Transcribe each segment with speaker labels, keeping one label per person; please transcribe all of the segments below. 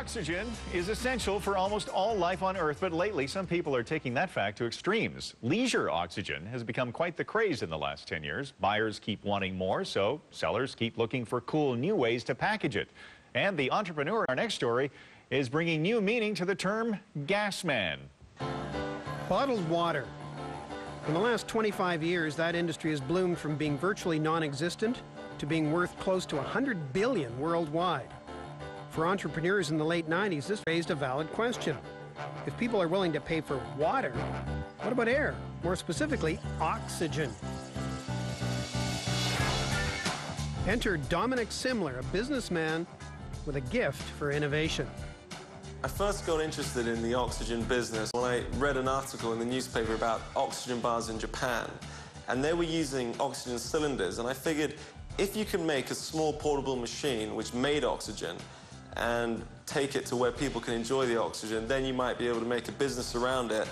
Speaker 1: Oxygen is essential for almost all life on Earth, but lately some people are taking that fact to extremes. Leisure oxygen has become quite the craze in the last 10 years. Buyers keep wanting more, so sellers keep looking for cool new ways to package it. And the entrepreneur in our next story is bringing new meaning to the term gas man.
Speaker 2: Bottled water. In the last 25 years, that industry has bloomed from being virtually non-existent to being worth close to $100 billion worldwide. For entrepreneurs in the late 90s, this raised a valid question. If people are willing to pay for water, what about air? More specifically, oxygen. Enter Dominic Simler, a businessman with a gift for innovation.
Speaker 3: I first got interested in the oxygen business when I read an article in the newspaper about oxygen bars in Japan. And they were using oxygen cylinders. And I figured if you can make a small portable machine which made oxygen and take it to where people can enjoy the oxygen, then you might be able to make a business around it.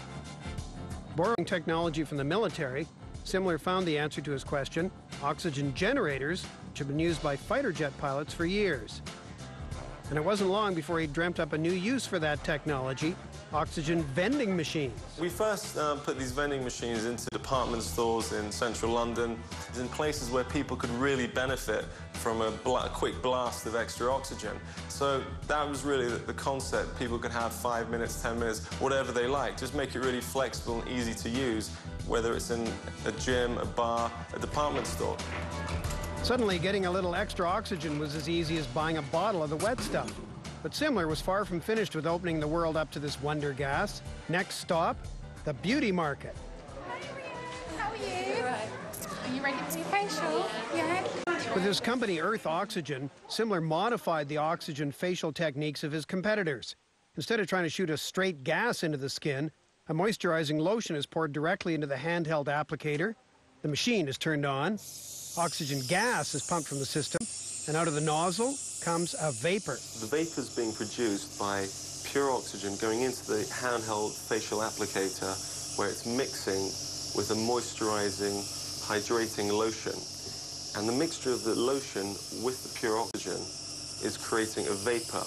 Speaker 2: Borrowing technology from the military, Simler found the answer to his question: oxygen generators, which have been used by fighter jet pilots for years. And it wasn't long before he dreamt up a new use for that technology: oxygen vending machines.
Speaker 3: We first put these vending machines into department stores in central London, in places where people could really benefit from a quick blast of extra oxygen. So that was really the concept. People could have 5 minutes, 10 minutes, whatever they like. Just make it really flexible and easy to use, whether it's in a gym, a bar, a department store.
Speaker 2: Suddenly, getting a little extra oxygen was as easy as buying a bottle of the wet stuff. But Simler was far from finished with opening the world up to this wonder gas. Next stop, the beauty market.
Speaker 4: How are you? Are you ready for your facial? Yeah.
Speaker 2: With his company Earth Oxygen, Simler modified the oxygen facial techniques of his competitors. Instead of trying to shoot a straight gas into the skin, a moisturizing lotion is poured directly into the handheld applicator. The machine is turned on. Oxygen gas is pumped from the system, and out of the nozzle comes a vapor.
Speaker 3: The vapor is being produced by pure oxygen going into the handheld facial applicator, where it's mixing with a moisturizing, hydrating lotion. And the mixture of the lotion with the pure oxygen is creating a vapor,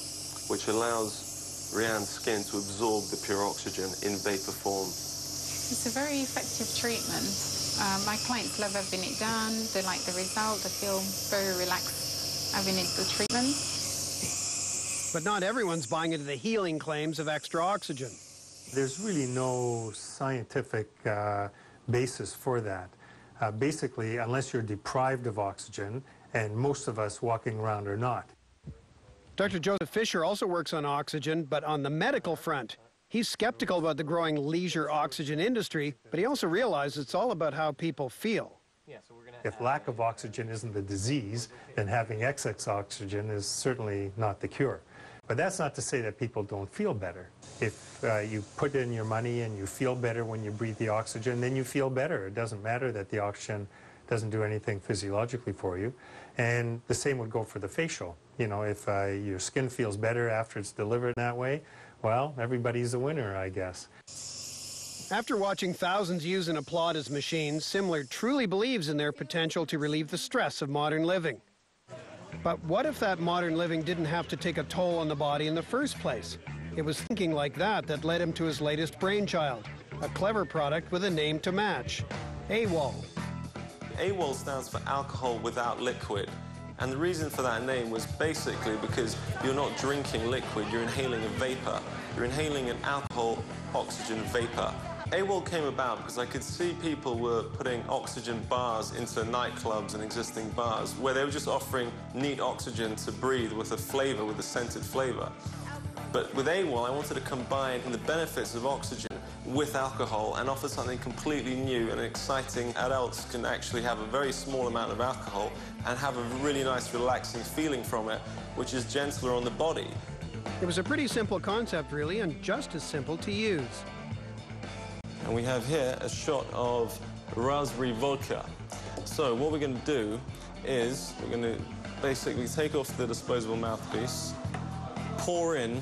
Speaker 3: which allows Rianne's skin to absorb the pure oxygen in vapor form.
Speaker 4: It's a very effective treatment. My clients love having it done. They like the result. They feel very relaxed having the treatment.
Speaker 2: But not everyone's buying into the healing claims of extra oxygen.
Speaker 5: There's really no scientific basis for that. Basically, unless you're deprived of oxygen, and most of us walking around are not.
Speaker 2: Dr. Joseph Fisher also works on oxygen, but on the medical front. He's skeptical about the growing leisure oxygen industry, but he also realizes it's all about how people feel.
Speaker 5: If lack of oxygen isn't the disease, then having excess oxygen is certainly not the cure. But that's not to say that people don't feel better. If you put in your money and you feel better when you breathe the oxygen, then you feel better. It doesn't matter that the oxygen doesn't do anything physiologically for you. And the same would go for the facial. You know, if your skin feels better after it's delivered that way, well, everybody's a winner, I guess.
Speaker 2: After watching thousands use and applaud his machines, Simler truly believes in their potential to relieve the stress of modern living. But what if that modern living didn't have to take a toll on the body in the first place? It was thinking like that led him to his latest brainchild, a clever product with a name to match: AWOL.
Speaker 3: AWOL stands for alcohol without liquid. And the reason for that name was basically because you're not drinking liquid, you're inhaling a vapor. You're inhaling an alcohol oxygen vapor. AWOL came about because I could see people were putting oxygen bars into nightclubs and existing bars where they were just offering neat oxygen to breathe with a flavor, with a scented flavor. But with AWOL, I wanted to combine the benefits of oxygen with alcohol and offer something completely new and exciting. Adults can actually have a very small amount of alcohol and have a really nice relaxing feeling from it, which is gentler on the body.
Speaker 2: It was a pretty simple concept, really, and just as simple to use.
Speaker 3: And we have here a shot of raspberry vodka. So what we're going to do is we're going to basically take off the disposable mouthpiece, pour in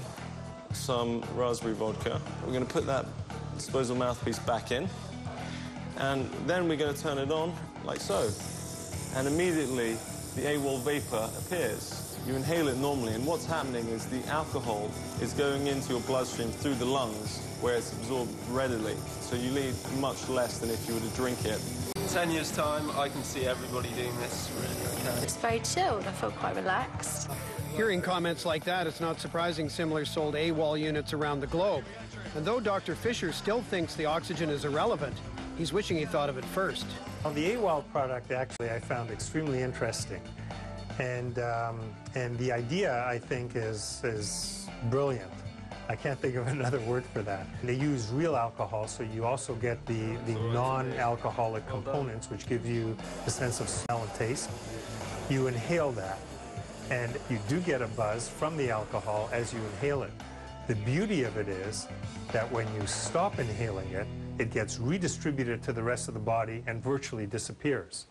Speaker 3: some raspberry vodka. We're going to put that disposable mouthpiece back in, and then we're going to turn it on like so. And immediately the AWOL vapor appears. You inhale it normally, and what's happening is the alcohol is going into your bloodstream through the lungs, where it's absorbed readily. So you need much less than if you were to drink it.
Speaker 6: 10 years' time, I can see everybody doing this really okay.
Speaker 7: It's very chilled. I feel quite relaxed.
Speaker 2: Hearing comments like that, it's not surprising Simler sold AWOL units around the globe. And though Dr. Fisher still thinks the oxygen is irrelevant, he's wishing he thought of it first.
Speaker 5: Well, the AWOL product, actually, I found extremely interesting. And the idea, I think, is brilliant. I can't think of another word for that. They use real alcohol, so you also get the non-alcoholic components, which give you the sense of smell and taste. You inhale that, and you do get a buzz from the alcohol as you inhale it. The beauty of it is that when you stop inhaling it, it gets redistributed to the rest of the body and virtually disappears.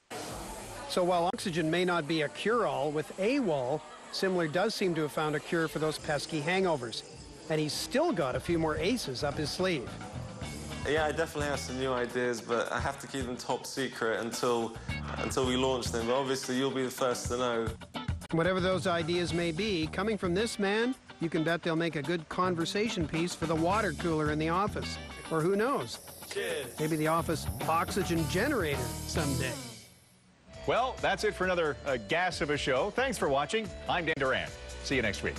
Speaker 2: So while oxygen may not be a cure-all, with AWOL, Simler does seem to have found a cure for those pesky hangovers. And he's still got a few more aces up his sleeve.
Speaker 3: Yeah, I definitely have some new ideas, but I have to keep them top secret until we launch them. But obviously, you'll be the first to know.
Speaker 2: Whatever those ideas may be, coming from this man, you can bet they'll make a good conversation piece for the water cooler in the office. Or who knows?
Speaker 6: Cheers.
Speaker 2: Maybe the office oxygen generator someday.
Speaker 1: Well, that's it for another gas of a show. Thanks for watching. I'm Dan Duran. See you next week.